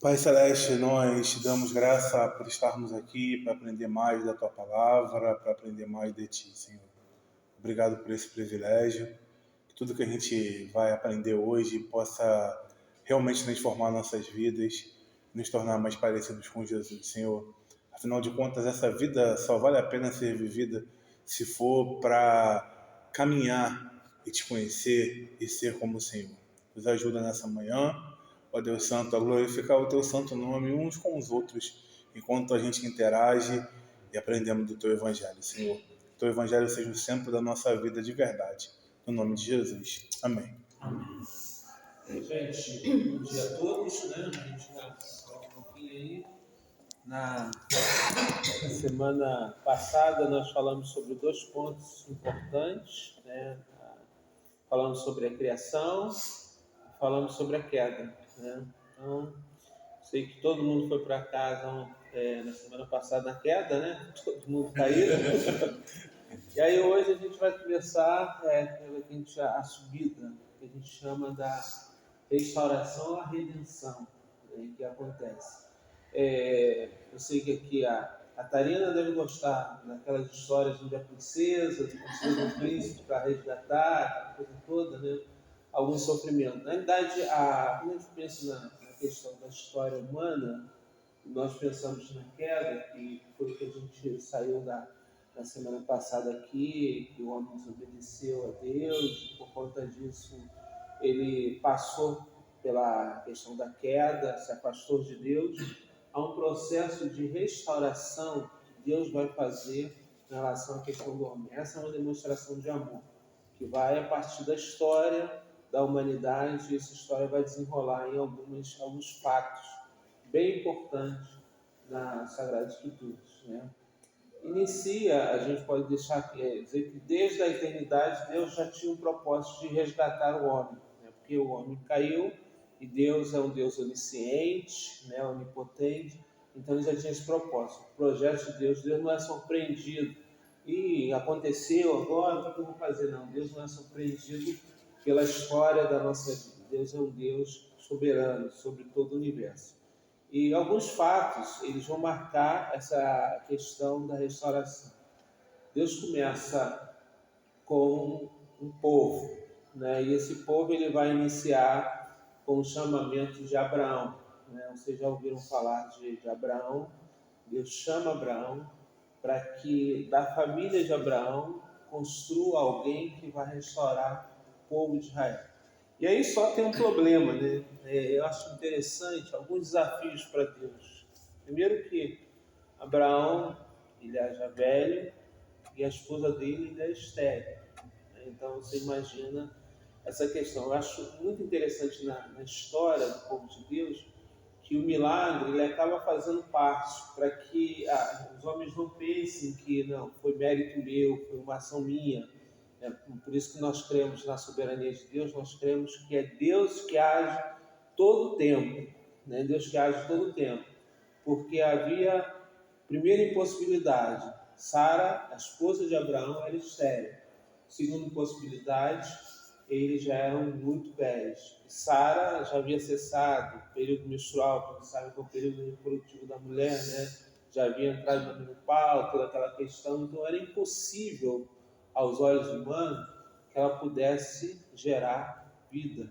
Pai Celeste, nós te damos graça por estarmos aqui, para aprender mais da Tua Palavra, para aprender mais de Ti, Senhor. Obrigado por esse privilégio, que tudo que a gente vai aprender hoje possa realmente transformar nossas vidas, nos tornar mais parecidos com Jesus, Senhor. Afinal de contas, essa vida só vale a pena ser vivida se for para caminhar e Te conhecer e ser como o Senhor. Nos ajuda nessa manhã, ó Deus Santo, a glorificar o Teu santo nome uns com os outros, enquanto a gente interage e aprendemos do Teu Evangelho, Senhor. Que o Teu Evangelho seja o centro da nossa vida de verdade. No nome de Jesus. Amém. Amém. Gente, bom dia a todos, né? A gente vai falar um pouquinho aí. Na semana passada nós falamos sobre 2 pontos importantes, né? Falamos sobre a criação e falamos sobre a queda, né? Então, sei que todo mundo foi para casa na semana passada na queda, né? Todo mundo caiu. E aí hoje a gente vai começar a subida, que a gente chama da restauração à redenção, né, que acontece. Eu sei que aqui a Tarina deve gostar daquelas histórias onde a princesa, precisa do príncipe para resgatar, aquela coisa toda, né? Algum sofrimento. Na verdade, quando a gente pensa na questão da história humana, nós pensamos na queda, que foi o que a gente saiu na semana passada aqui, que o homem desobedeceu a Deus, e por conta disso ele passou pela questão da queda, se afastou de Deus. Há um processo de restauração que Deus vai fazer em relação à questão do homem. Essa é uma demonstração de amor, que vai a partir da história da humanidade, e essa história vai desenrolar em alguns fatos bem importantes nas Sagradas Escrituras, né? A gente pode dizer que desde a eternidade Deus já tinha um propósito de resgatar o homem, né? Porque o homem caiu e Deus é um Deus onisciente, né? Onipotente, então ele já tinha esse propósito. O projeto de Deus não é surpreendido e aconteceu agora, o que eu vou fazer? Não, Deus não é surpreendido pela história da nossa vida. Deus é um Deus soberano sobre todo o universo. E alguns fatos, eles vão marcar essa questão da restauração. Deus começa com um povo, né? E esse povo ele vai iniciar com o chamamento de Abraão, né? Vocês já ouviram falar de Abraão? Deus chama Abraão para que da família de Abraão construa alguém que vai restaurar o povo de Israel. E aí só tem um problema, né? Eu acho interessante alguns desafios para Deus. Primeiro que Abraão, ele é já velho e a esposa dele ainda é estéril. Então você imagina essa questão. Eu acho muito interessante na história do povo de Deus que o milagre ele acaba fazendo parte para que os homens não pensem que não foi mérito meu, foi uma ação minha. Por isso que nós cremos na soberania de Deus, nós cremos que é Deus que age todo o tempo, né? Deus que age todo o tempo, porque havia primeira impossibilidade, Sara, a esposa de Abraão, era estéril. Segunda impossibilidade, eles já eram muito velhos. Sara já havia cessado o período menstrual, como sabe que é o período reprodutivo da mulher, né? Já havia entrado na menopausa, toda aquela questão, então era impossível aos olhos humanos que ela pudesse gerar vida.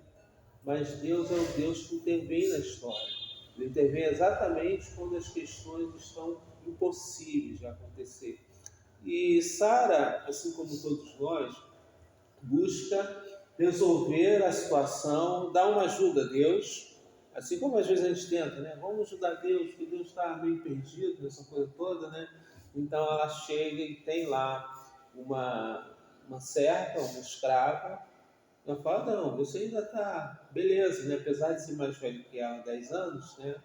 Mas Deus é o Deus que intervém na história. Ele intervém exatamente quando as questões estão impossíveis de acontecer. E Sara, assim como todos nós, busca resolver a situação, dar uma ajuda a Deus, assim como às vezes a gente tenta, né? Vamos ajudar Deus, porque Deus está meio perdido nessa coisa toda, né? Então ela chega e tem lá uma serva, uma escrava. Ela fala, não, você ainda está beleza, né? Apesar de ser mais velho que ela, 10 anos, né?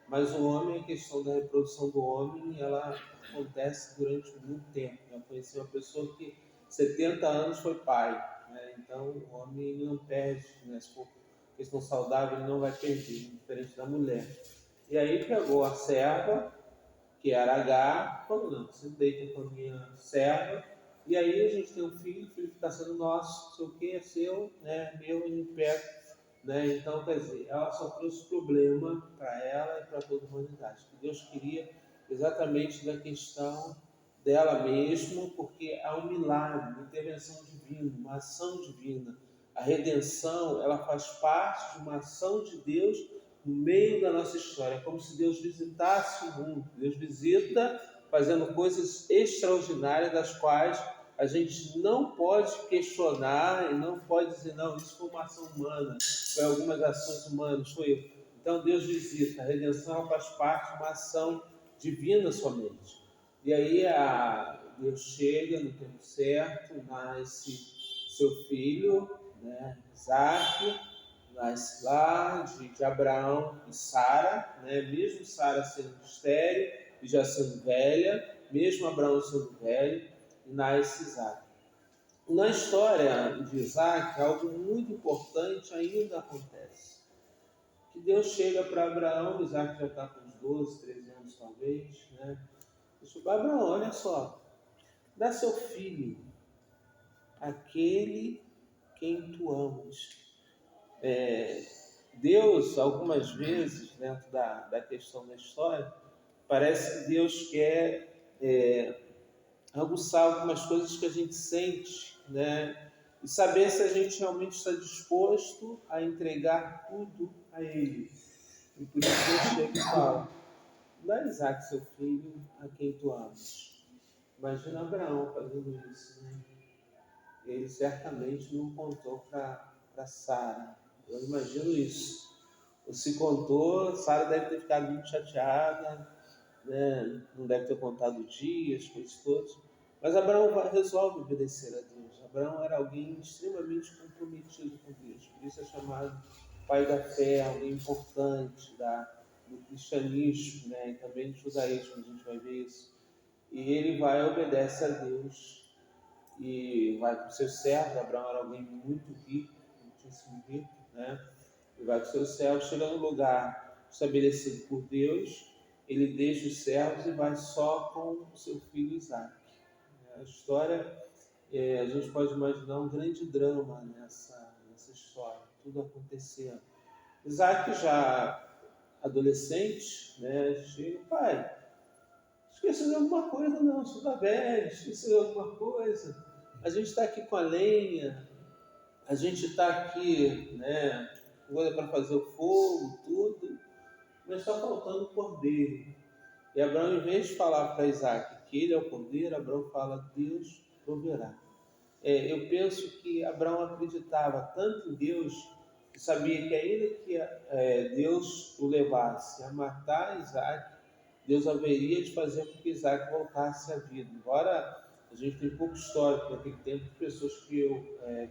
Mas o homem, a questão da reprodução do homem, ela acontece durante muito tempo. Eu conheci uma pessoa que 70 anos foi pai, né? Então o homem não perde, né? Se for questão saudável, ele não vai perder, diferente da mulher. E aí pegou a serva, que era H, falou, não, você deita com a minha serva, e aí a gente tem um filho, o filho fica sendo nosso, sei o que, é seu, né, meu, a gente pega né? Então, quer dizer, ela só trouxe problema para ela e para toda a humanidade. Que Deus queria exatamente da questão dela mesma, porque há um milagre, uma intervenção divina, uma ação divina. A redenção, ela faz parte de uma ação de Deus no meio da nossa história. É como se Deus visitasse o mundo. Deus visita fazendo coisas extraordinárias, das quais a gente não pode questionar e não pode dizer, não, isso foi uma ação humana, foi algumas ações humanas, foi eu. Então Deus visita, a redenção faz parte de uma ação divina somente. E aí Deus chega no tempo certo, nasce seu filho, né, Isaac, nasce lá de Abraão e Sara, né, mesmo Sara sendo estéril e já sendo velha, mesmo Abraão sendo velho, e nasce Isaac. Na história de Isaac, algo muito importante ainda acontece. Que Deus chega para Abraão, Isaac já está com uns 12, 13 anos talvez, né? Diz para Abraão, olha só, dá seu filho, aquele quem tu amas. Deus, algumas vezes, dentro da questão da história, parece que Deus quer aguçar algumas coisas que a gente sente, né? E saber se a gente realmente está disposto a entregar tudo a Ele. E por isso Deus chega e fala, dá Isaac, seu filho, a quem tu amas. Imagina Abraão fazendo isso, né? Ele certamente não contou para Sara. Eu imagino isso. Ou se contou, Sara deve ter ficado muito chateada, né? Não deve ter contado dias, coisas todas. Mas Abraão resolve obedecer a Deus. Abraão era alguém extremamente comprometido com Deus. Por isso é chamado pai da fé, alguém importante do cristianismo, né? E também do judaísmo, a gente vai ver isso. E ele vai obedece a Deus e vai com seus servos. Abraão era alguém muito rico, muitíssimo rico, né? E vai com seus servos, chega no lugar estabelecido por Deus, ele deixa os servos e vai só com o seu filho Isaac. A história, a gente pode imaginar um grande drama nessa história, tudo acontecendo. Isaac já adolescente, né, chega, pai, esqueceu de alguma coisa? Não, você está velho, esqueceu de alguma coisa? A gente está aqui com a lenha, a gente está aqui, né, coisa para fazer o fogo, tudo, mas está faltando o cordeiro. E Abraão, em vez de falar para Isaac que ele é o cordeiro, Abraão fala, Deus proverá. Eu penso que Abraão acreditava tanto em Deus, que sabia que ainda que Deus o levasse a matar Isaac, Deus haveria de fazer com que Isaac voltasse à vida. Embora a gente tem pouco histórico naquele tempo de pessoas que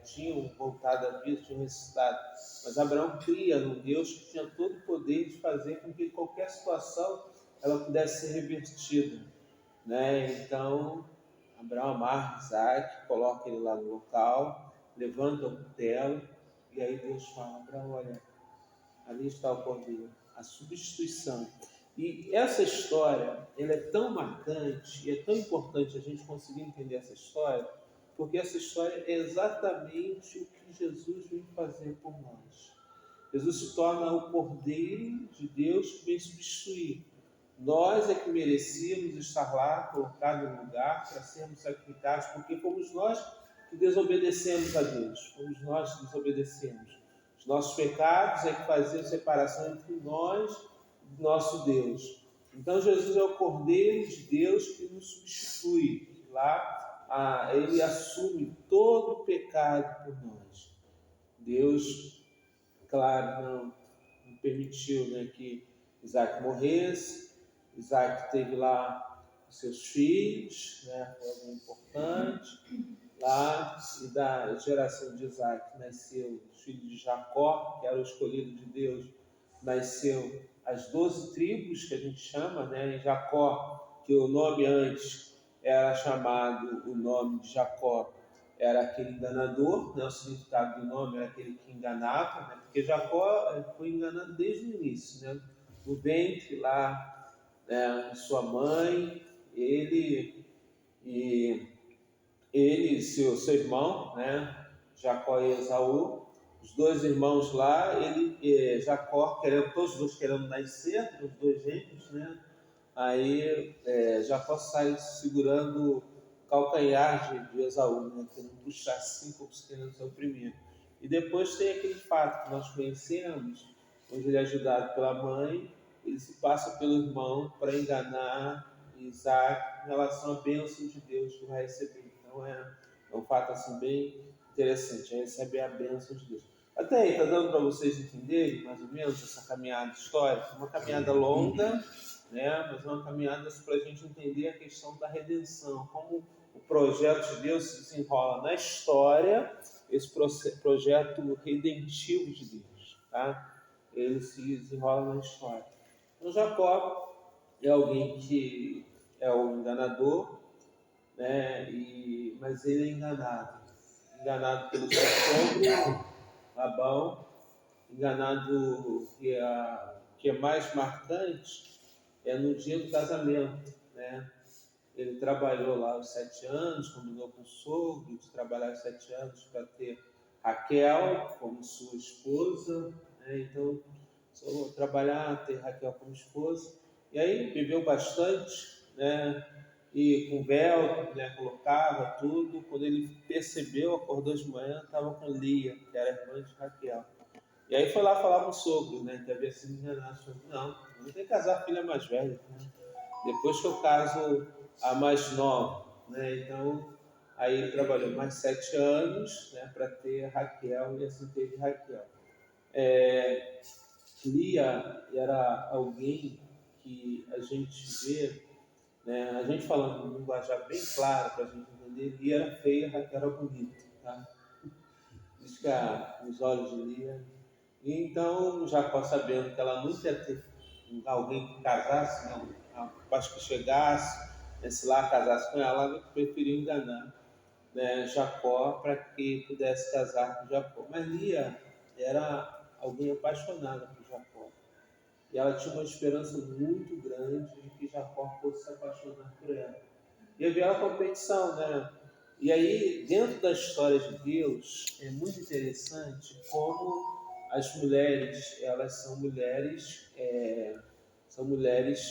tinham voltado à vida, tinham ressuscitado. Mas Abraão cria num Deus que tinha todo o poder de fazer com que qualquer situação ela pudesse ser revertida, né? Então, Abraão amarra Isaac, coloca ele lá no local, levanta o cutelo, e aí Deus fala, Abraão, olha, ali está o cordeiro, a substituição. E essa história, ela é tão marcante, e é tão importante a gente conseguir entender essa história, porque essa história é exatamente o que Jesus veio fazer por nós. Jesus se torna o Cordeiro de Deus que vem substituir. Nós é que merecíamos estar lá, colocados no lugar, para sermos sacrificados, porque fomos nós que desobedecemos a Deus, fomos nós que desobedecemos. Os nossos pecados é que faziam separação entre nós e nosso Deus. Então Jesus é o Cordeiro de Deus que nos substitui. Lá ele assume todo o pecado por nós. Deus, claro, não permitiu, né, que Isaac morresse. Isaac teve lá os seus filhos, né, foi algo importante. Lá, e da geração de Isaac nasceu os filhos de Jacó, que era o escolhido de Deus, nasceu as 12 tribos, que a gente chama, né? Em Jacó, que o nome antes era chamado, o nome de Jacó era aquele enganador, né? O significado do nome era aquele que enganava, né? Porque Jacó foi enganado desde o início, né? No ventre lá, né, sua mãe, ele e seu irmão, né, Jacó e Esaú, os dois irmãos lá, Jacó, todos os dois querendo nascer, os dois gêmeos, né? Aí Jacó sai segurando o calcanhar de Esaú, né? Que não puxar assim como se querendo ser o primeiro. E depois tem aquele fato que nós conhecemos, onde ele é ajudado pela mãe, ele se passa pelo irmão para enganar Isaac em relação à bênção de Deus que vai receber. Então é um fato assim bem interessante, é receber a bênção de Deus. Até aí, está dando para vocês entenderem mais ou menos essa caminhada histórica? Uma caminhada longa, né? Mas é uma caminhada para a gente entender a questão da redenção, como o projeto de Deus se desenrola na história, esse projeto redentivo de Deus, tá? Ele se desenrola na história. Então Jacó é alguém que é o enganador, né? Mas ele é enganado pelo seu sogro Labão, enganado que é mais marcante é no dia do casamento, né? Ele trabalhou lá os 7 anos, combinou com o sogro de trabalhar os 7 anos para ter Raquel como sua esposa, né? Então, só trabalhar, ter Raquel como esposa. E aí bebeu bastante, né? E com véu, né? Colocava tudo. Quando ele percebeu, acordou de manhã, estava com Lia, que era irmã de Raquel. E aí foi lá falar com o sogro, né? Que havia sido enganado. Não tem que casar a filha mais velha, né? Depois que eu caso a mais nova, né? Então, aí ele trabalhou mais 7 anos, né? Para ter Raquel, e assim teve Raquel. Lia era alguém que a gente vê, né? A gente falando um linguajar bem claro para a gente entender, Lia era feia, Raquel era bonita, tá? Diz que os olhos de Lia. E então, Jacó, sabendo que ela nunca ia ter alguém que casasse, não, acho que chegasse, se lá casasse com ela preferiu enganar, né, Jacó para que pudesse casar com Jacó. Mas Lia era alguém apaixonada por Jacó. E ela tinha uma esperança muito grande de que Jacó fosse se apaixonar por ela. E havia uma competição, né? E aí, dentro da história de Deus, é muito interessante como as mulheres, elas são mulheres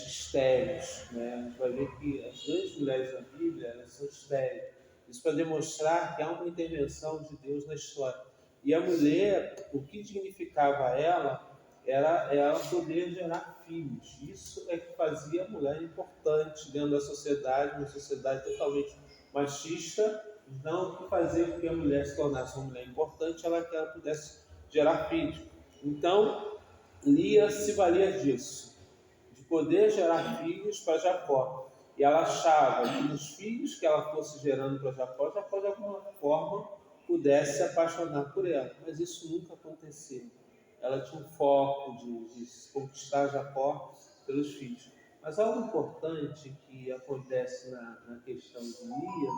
estéreis, né? A gente vai ver que as grandes mulheres da Bíblia, elas são estéreis. Isso para demonstrar que há uma intervenção de Deus na história. E a mulher, o que dignificava ela, era ela poder gerar filhos. Isso é que fazia a mulher importante dentro da sociedade, uma sociedade totalmente machista. Então, o que fazia com que a mulher se tornasse uma mulher importante, ela que ela pudesse gerar filhos. Então, Lia se valia disso, de poder gerar filhos para Jacó. E ela achava que nos filhos que ela fosse gerando para Jacó, Jacó de alguma forma pudesse se apaixonar por ela. Mas isso nunca aconteceu. Ela tinha um foco de conquistar Jacó pelos filhos. Mas algo importante que acontece na questão de Lia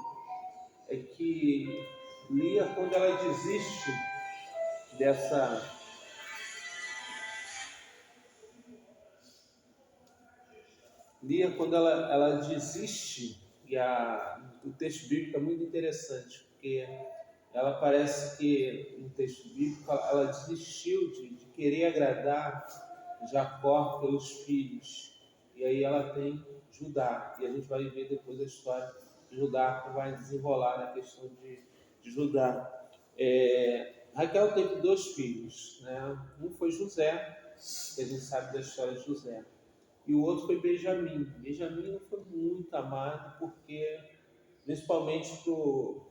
é que Lia, quando ela desiste dessa... Lia, quando ela desiste, o texto bíblico é muito interessante, porque ela parece que, no texto bíblico, ela desistiu de querer agradar Jacó pelos filhos. E aí ela tem Judá. E a gente vai ver depois a história de Judá, que vai desenrolar na questão de Judá. Raquel teve 2 filhos, né? Um foi José, que a gente sabe da história de José. E o outro foi Benjamim. Benjamim não foi muito amado, porque, principalmente pro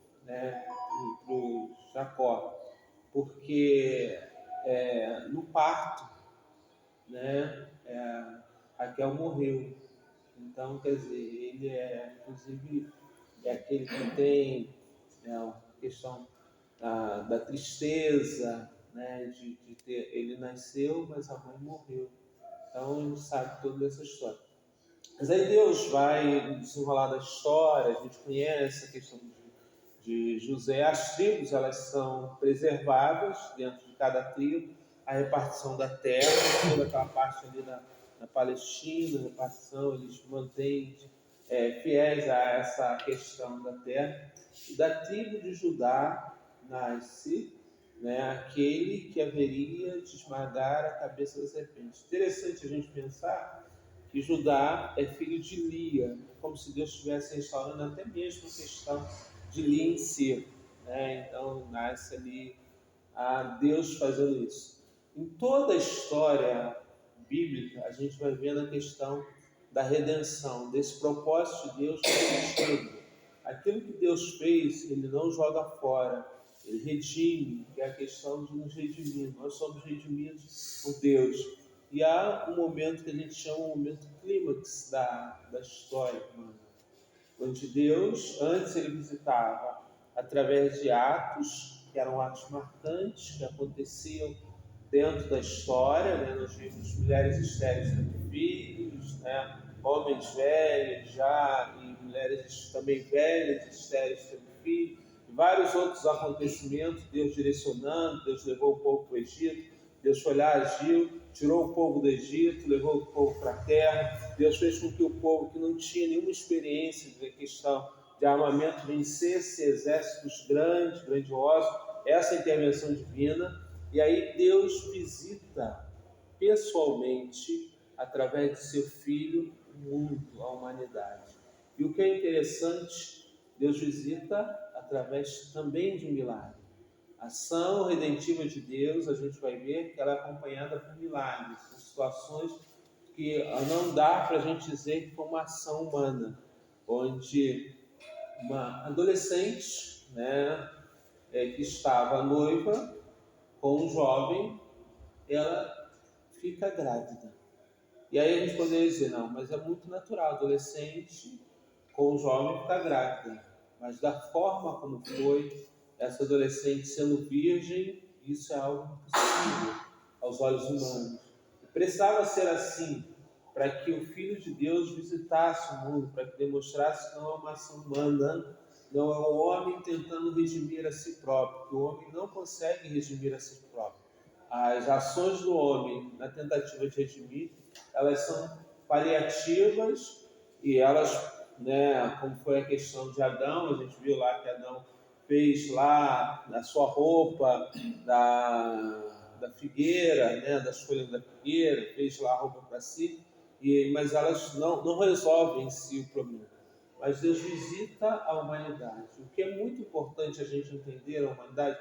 Jacó, porque no parto, né, Raquel morreu. Então, quer dizer, ele inclusive, aquele que tem a questão da tristeza, né, de ter, ele nasceu, mas a mãe morreu. Então, ele sabe toda essa história. Mas aí Deus vai desenrolar da história, a gente conhece a questão de José. As tribos, elas são preservadas dentro de cada tribo, a repartição da terra, toda aquela parte ali na Palestina, a repartição, eles mantêm fiéis a essa questão da terra. E da tribo de Judá nasce né, aquele que haveria de esmagar a cabeça da serpente. Interessante a gente pensar que Judá é filho de Lia, como se Deus estivesse restaurando até mesmo a questão de Lia em si, né? Então nasce ali a Deus fazendo isso. Em toda a história bíblica, a gente vai vendo a questão da redenção, desse propósito de Deus contigo. Aquilo que Deus fez, Ele não joga fora, Ele redime, que é a questão de nos redimir. Nós somos redimidos por Deus. E há um momento que a gente chama um momento clímax da história humana, onde Deus, antes Ele visitava através de atos, que eram atos marcantes, que aconteciam dentro da história, né? Nós vimos mulheres estéreis tendo filhos, né? Homens velhos já, e mulheres também velhas, estéreis tendo filhos, e vários outros acontecimentos, Deus direcionando, Deus levou o povo para o Egito, Deus foi lá, agiu, tirou o povo do Egito, levou o povo para a terra, Deus fez com que o povo que não tinha nenhuma experiência na questão de armamento vencesse exércitos grandes, grandiosos, essa intervenção divina. E aí Deus visita pessoalmente, através de seu Filho, o mundo, a humanidade. E o que é interessante, Deus visita através também de um milagre. A ação redentiva de Deus, a gente vai ver que ela é acompanhada por milagres, por situações que não dá para a gente dizer que foi uma ação humana, onde uma adolescente, né, que estava noiva com um jovem, ela fica grávida. E aí a gente poderia dizer, não, mas é muito natural, adolescente com um jovem ficar grávida. Mas da forma como foi, essa adolescente sendo virgem, isso é algo impossível aos olhos humanos. E precisava ser assim, para que o Filho de Deus visitasse o mundo, para que demonstrasse que não é uma ação humana, não é o homem tentando redimir a si próprio, porque o homem não consegue redimir a si próprio. As ações do homem na tentativa de redimir, elas são paliativas e elas, né, como foi a questão de Adão, a gente viu lá que Adão fez lá na sua roupa da figueira, né, das folhas da figueira, fez lá a roupa para si, mas elas não resolvem em si o problema. Mas Deus visita a humanidade. O que é muito importante a gente entender a humanidade,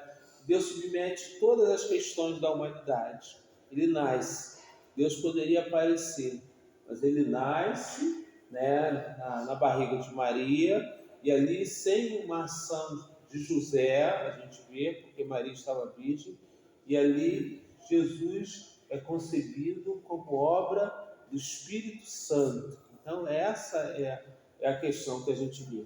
Deus submete todas as questões da humanidade. Ele nasce. Deus poderia aparecer, mas ele nasce, né, na barriga de Maria, e ali, sem uma ação de José, a gente vê, porque Maria estava virgem, e ali Jesus é concebido como obra do Espírito Santo. Então, essa é a questão que a gente vê.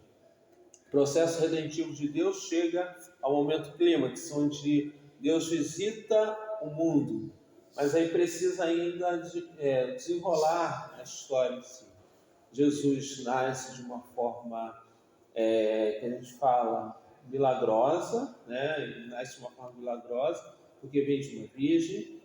O processo redentivo de Deus chega ao momento clímax, onde Deus visita o mundo, mas aí precisa ainda desenrolar a história em si. Jesus nasce de uma forma que a gente fala milagrosa, né? Ele nasce de uma forma milagrosa, porque vem de uma virgem.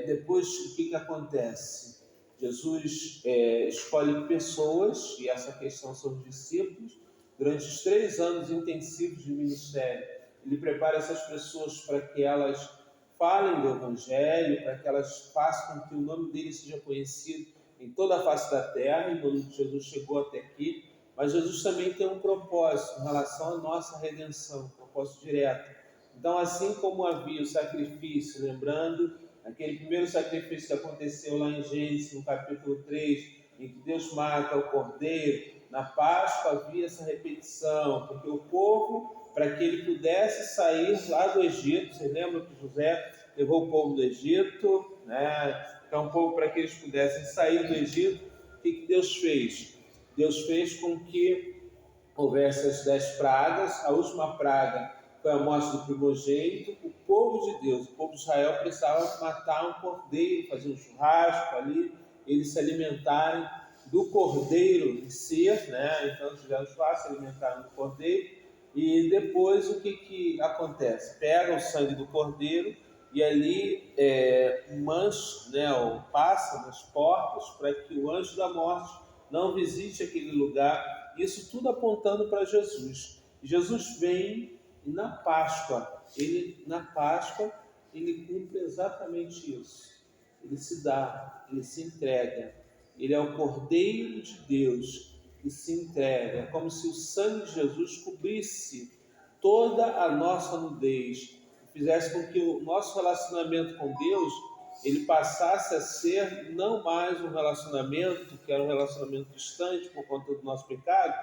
Depois, o que acontece? Jesus escolhe pessoas, e essa questão são os discípulos. Durante os 3 anos intensivos de ministério, ele prepara essas pessoas para que elas falem do Evangelho, para que elas façam com que o nome dele seja conhecido em toda a face da terra, e o nome de Jesus chegou até aqui. Mas Jesus também tem um propósito em relação à nossa redenção, um propósito direto. Então, assim como havia o sacrifício, lembrando aquele primeiro sacrifício que aconteceu lá em Gênesis, no capítulo 3, em que Deus mata o cordeiro, na Páscoa havia essa repetição, porque o povo, para que ele pudesse sair lá do Egito, você lembra que José levou o povo do Egito, né? Então, o povo, para que eles pudessem sair do Egito, o que Deus fez? Deus fez com que houvesse as 10 pragas. A última praga foi a morte do primogênito. O povo de Deus, o povo de Israel, precisava matar um cordeiro, fazer um churrasco ali, eles se alimentarem do cordeiro em si, né? Então tiveram churrasco, se alimentaram do cordeiro, e depois o que acontece? Pega o sangue do cordeiro e ali mancha, né, ou passa nas portas para que o anjo da morte não visite aquele lugar. Isso tudo apontando para Jesus. Jesus vem E na Páscoa, ele cumpre exatamente isso. Ele se dá, ele se entrega. Ele é o Cordeiro de Deus que se entrega. É como se o sangue de Jesus cobrisse toda a nossa nudez, fizesse com que o nosso relacionamento com Deus ele passasse a ser não mais um relacionamento que era um relacionamento distante por conta do nosso pecado,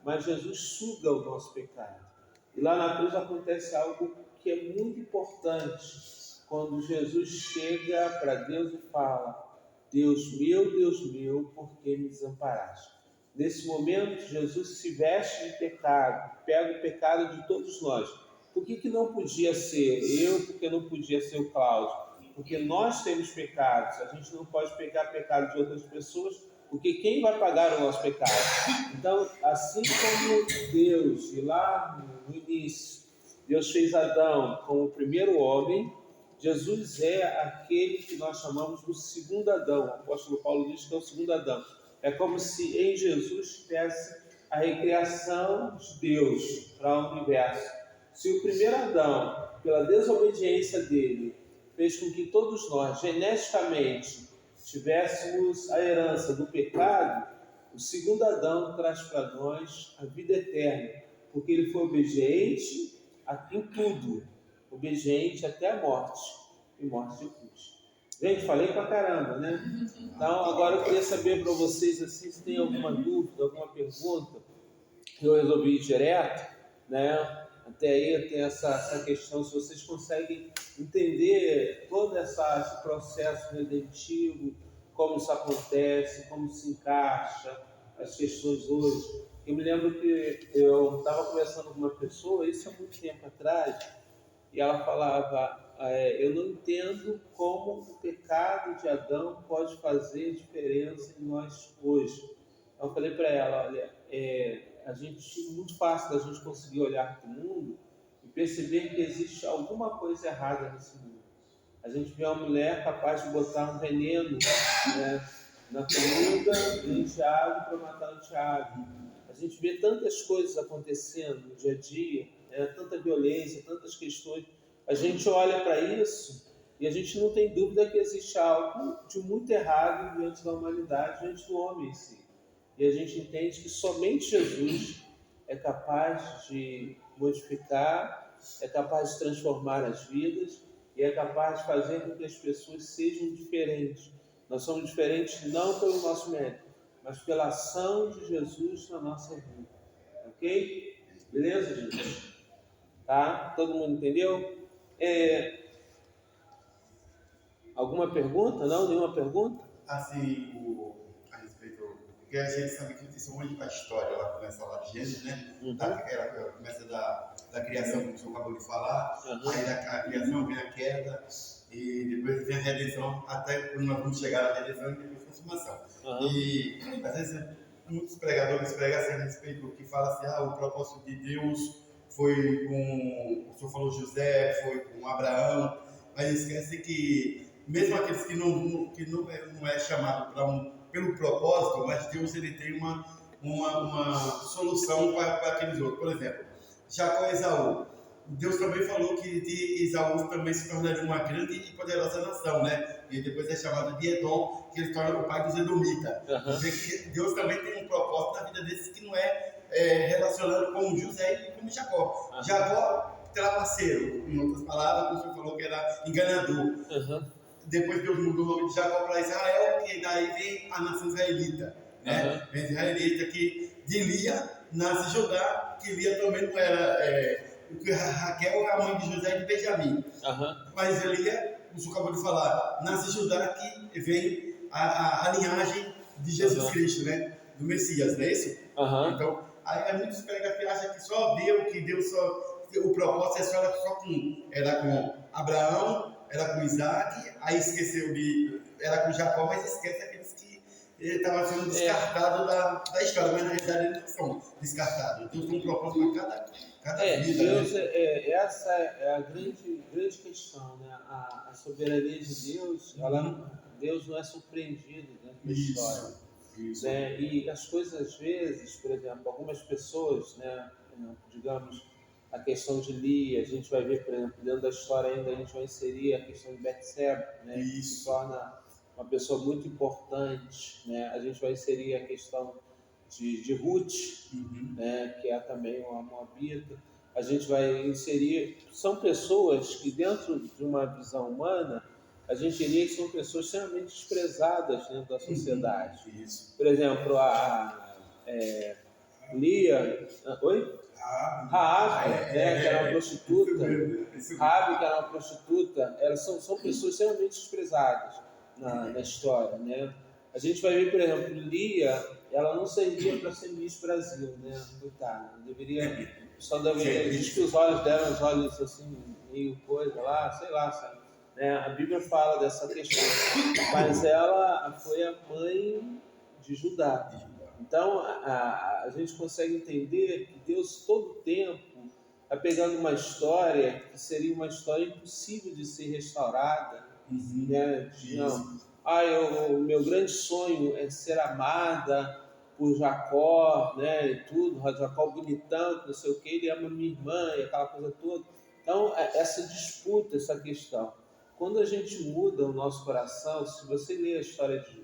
mas Jesus suga o nosso pecado. E lá na cruz acontece algo que é muito importante, quando Jesus chega para Deus e fala: Deus meu, por que me desamparaste? Nesse momento, Jesus se veste de pecado, pega o pecado de todos nós. Por que não podia ser eu? Por que não podia ser o Cláudio? Porque nós temos pecados, a gente não pode pegar pecado de outras pessoas, porque quem vai pagar o nosso pecado? Então, assim como Deus, e lá no início, Deus fez Adão como o primeiro homem, Jesus é aquele que nós chamamos do segundo Adão. O apóstolo Paulo diz que é o segundo Adão. É como se em Jesus tivesse a recriação de Deus para o universo. Se o primeiro Adão, pela desobediência dele, fez com que todos nós, geneticamente, tivéssemos a herança do pecado, o segundo Adão traz para nós a vida eterna, porque ele foi obediente em tudo, obediente até a morte, e morte de cruz. Gente, falei pra caramba, né? Então, agora eu queria saber para vocês assim, se tem alguma dúvida, alguma pergunta. Eu resolvi ir direto, né? Até aí tem essa questão, se vocês conseguem entender todo esse processo redentivo, como isso acontece, como se encaixa as questões hoje. Eu me lembro que eu estava conversando com uma pessoa, isso há muito tempo atrás, e ela falava, eu não entendo como o pecado de Adão pode fazer diferença em nós hoje. Então eu falei para ela, olha, a gente, muito fácil da gente conseguir olhar para o mundo e perceber que existe alguma coisa errada nesse mundo. A gente vê uma mulher capaz de botar um veneno, né, na comida de um enteado para matar um enteado. A gente vê tantas coisas acontecendo no dia a dia, tanta violência, tantas questões. A gente olha para isso e a gente não tem dúvida que existe algo de muito errado diante da humanidade, diante do homem em si. E a gente entende que somente Jesus é capaz de modificar, é capaz de transformar as vidas e é capaz de fazer com que as pessoas sejam diferentes. Nós somos diferentes não pelo nosso mérito, mas pela ação de Jesus na nossa vida. Ok? Beleza, gente? Tá? Todo mundo entendeu? Alguma pergunta? Não? Nenhuma pergunta? Assim, a respeito, porque a gente sabe que tem muito da história, ela começa lá de Gênesis, né? Ela começa da criação, como o senhor acabou de falar, aí da criação vem a queda, e depois vem a redenção, até quando nós vamos chegar à redenção e depois a transformação. E às vezes muitos pregadores pregam assim a respeito, que falam assim, o propósito de Deus foi com, o senhor falou José, foi com Abraão, mas esquece que mesmo aqueles que não é chamado pelo propósito, mas Deus ele tem uma solução para aqueles outros. Por exemplo, Jacó e Esaú. Deus também falou que de Esaú também se tornaria uma grande e poderosa nação, né? E depois é chamado de Edom, que ele torna o pai dos Edomitas. Deus também tem um propósito na vida desses que não é relacionado com José e com Jacó. Jacó, trapaceiro, em outras palavras, como você falou que era enganador. Depois Deus mudou o nome de Jacó para Israel, que daí vem a nação israelita, né? Vem israelita, que de Lia nasce Judá, que Lia também não era, porque Raquel é a mãe de José e de Benjamim. Mas Lia, o senhor acabou de falar, nasce Judá, que vem a linhagem de Jesus Cristo, né? Do Messias, não é isso? Então, aí muitos pregam que acham que só Deus, que Deus o propósito era com Abraão, era com Isaac, aí esqueceu era com Jacó, mas esquece aqueles que estavam sendo descartados da história, mas na realidade eles não são descartados. Deus tem um propósito para cada vida. Deus, essa é a grande questão, né? A soberania de Deus, Deus não é surpreendido dentro da história. Né? E as coisas, às vezes, por exemplo, algumas pessoas, né, digamos, a questão de Lia, a gente vai ver, por exemplo, dentro da história ainda a gente vai inserir a questão de Betseba, né, que se torna uma pessoa muito importante, né? A gente vai inserir a questão de Ruth, né, que é também uma moabita. A gente vai inserir, são pessoas que dentro de uma visão humana, a gente diria que são pessoas extremamente desprezadas dentro da sociedade. Por exemplo, Lia, Raabe, né, que era uma prostituta, Raabe, que era uma prostituta, elas são pessoas extremamente desprezadas na história, né? A gente vai ver, por exemplo, Lia, ela não servia para ser Miss Brasil, né? Coitada, só deveria, diz que os olhos dela, os olhos assim, meio coisa lá, sei lá, sabe? Né? A Bíblia fala dessa questão, mas ela foi a mãe de Judá. Então, a gente consegue entender que Deus, todo o tempo, está pegando uma história que seria uma história impossível de ser restaurada. Né? O meu grande sonho é ser amada por Jacó, né? E tudo, Jacó bonitão, não sei o que, ele ama minha irmã e aquela coisa toda. Então, essa disputa, essa questão. Quando a gente muda o nosso coração, se você ler a história de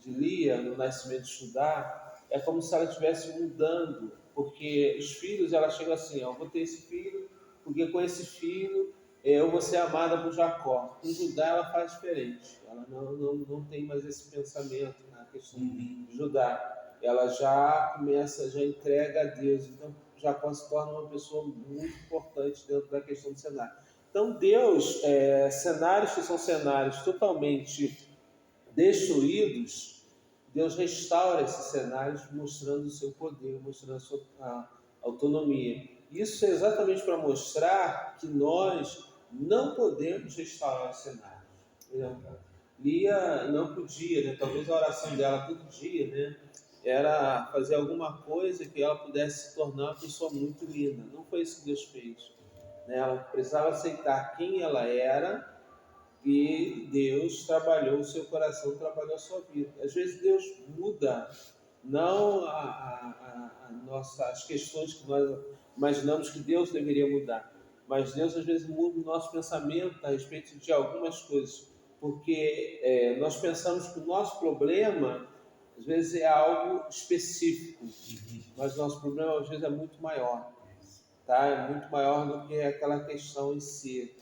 Lia, no nascimento de Judá, é como se ela estivesse mudando, porque os filhos, ela chega assim, eu vou ter esse filho, porque com esse filho eu vou ser amada por Jacó. Com Judá ela faz diferente, ela não tem mais esse pensamento na questão de Judá, ela já começa, já entrega a Deus, então Jacó se torna uma pessoa muito importante dentro da questão do cenário. Então Deus, cenários que são cenários totalmente destruídos, Deus restaura esses cenários mostrando o seu poder, mostrando a sua autonomia. Isso é exatamente para mostrar que nós não podemos restaurar os cenários. Lia não podia, né? Talvez a oração dela todo dia, né, era fazer alguma coisa que ela pudesse se tornar uma pessoa muito linda. Não foi isso que Deus fez. Né? Ela precisava aceitar quem ela era, e Deus trabalhou o seu coração, trabalhou a sua vida. Às vezes Deus muda, não as questões que nós imaginamos que Deus deveria mudar, mas Deus às vezes muda o nosso pensamento a respeito de algumas coisas, porque nós pensamos que o nosso problema às vezes é algo específico, mas o nosso problema às vezes é muito maior, tá? É muito maior do que aquela questão em si.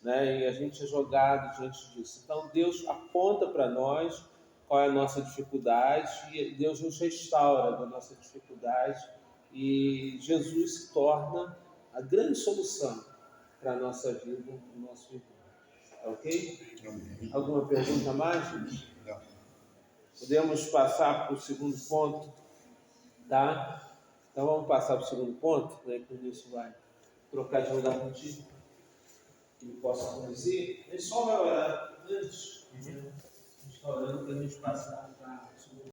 Né? E a gente é jogado diante disso. Então Deus aponta para nós qual é a nossa dificuldade e Deus nos restaura da nossa dificuldade e Jesus se torna a grande solução para a nossa vida, para o nosso viver. Ok? Alguma pergunta mais? Não. Podemos passar para o segundo ponto? Tá? Então vamos passar para o segundo ponto, né? Que o Nilson vai trocar de lugar contigo. Que ele possa conduzir, ele só vai orar antes, a gente está orando para a gente passar